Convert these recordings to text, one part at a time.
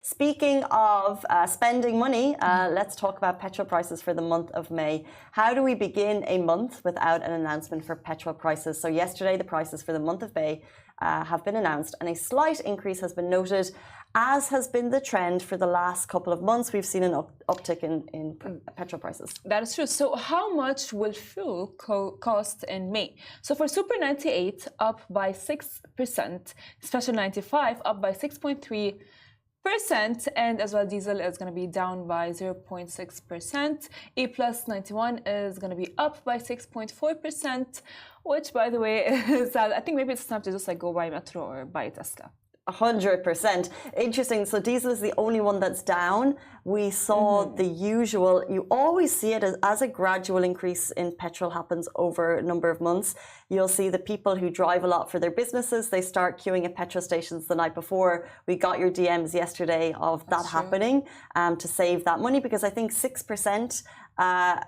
speaking of spending money, let's talk about petrol prices for the month of May. How do we begin a month without an announcement for petrol prices? So yesterday, the prices for the month of May have been announced, and a slight increase has been noted, as has been the trend for the last couple of months. We've seen an uptick in petrol prices. That is true. So how much will fuel cost in May? So for Super 98, up by 6%, Special 95 up by 6.3%, and as well diesel is going to be down by 0.6%. E plus 91 is going to be up by 6.4%, which, by the way, is I think maybe it's time to just like go buy Metro or buy Tesla. 100%. Interesting. So diesel is the only one that's down. We saw the usual, you always see it as a gradual increase in petrol happens over a number of months. You'll see the people who drive a lot for their businesses, they start queuing at petrol stations the night before. We got your DMs yesterday of that happening to save that money, because I think 6%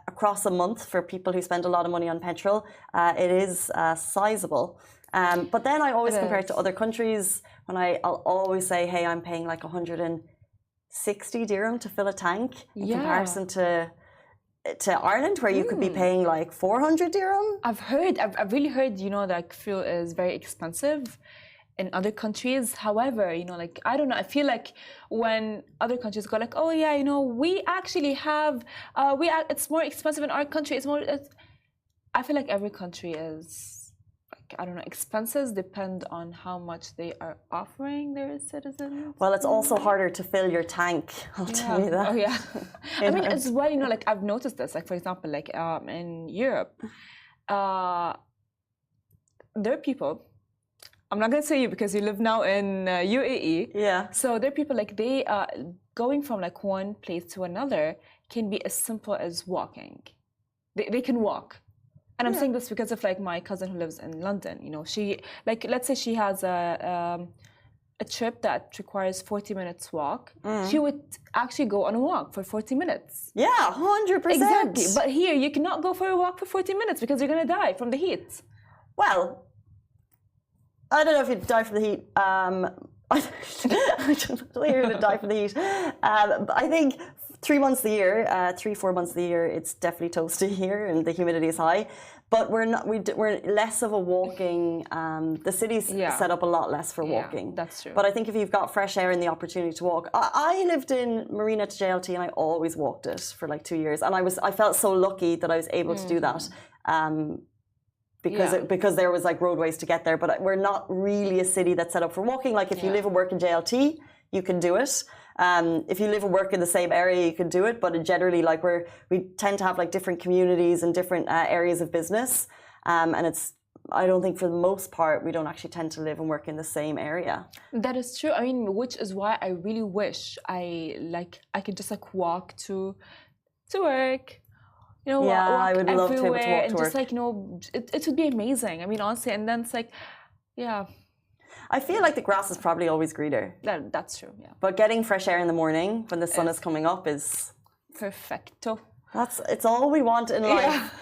across a month for people who spend a lot of money on petrol, it is sizable. But then I always compare it to other countries. When I'll always say, hey, I'm paying like 160 dirham to fill a tank in comparison to Ireland, where you could be paying like 400 dirham. I've really heard, like fuel is very expensive in other countries. However, like, I don't know, I feel like when other countries go like, oh yeah, we actually have, it's more expensive in our country. I feel like every country is, I don't know, expenses depend on how much they are offering their citizens. Well, it's also harder to fill your tank, I'll tell you that. Oh, yeah. I mean, as well, like, I've noticed this, like, for example, like, in Europe, there are people, I'm not going to say you because you live now in UAE. Yeah. So there are people, like, they, going from, like, one place to another can be as simple as walking. They can walk. And I'm saying this because of like my cousin who lives in London. She, like, let's say she has a trip that requires 40 minutes walk. She would actually go on a walk for 40 minutes. Yeah, 100%. Exactly. But here you cannot go for a walk for 40 minutes because you're going to die from the heat. Well, I don't know if you'd die from the heat. I don't think you're going to die from the heat. But I think 3 months a year, 3-4 months a year, it's definitely toasty here and the humidity is high. But we're less of a walking. The city's set up a lot less for walking. That's true. But I think if you've got fresh air and the opportunity to walk, I lived in Marina to JLT and I always walked it for like 2 years, and I felt so lucky that I was able to do that. Because there was like roadways to get there, but we're not really a city that's set up for walking. Like if you live and work in JLT, you can do it. If you live and work in the same area, you can do it. But generally, like we tend to have like different communities and different areas of business, and I don't think for the most part we don't actually tend to live and work in the same area. That is true. I mean, which is why I really wish I could just like walk to work. Walk I would love to be able to walk to work. Just like, it would be amazing. I mean, honestly, and then it's like, yeah. I feel like the grass is probably always greener. That's true, yeah. But getting fresh air in the morning when the sun is coming up is... Perfecto. It's all we want in life.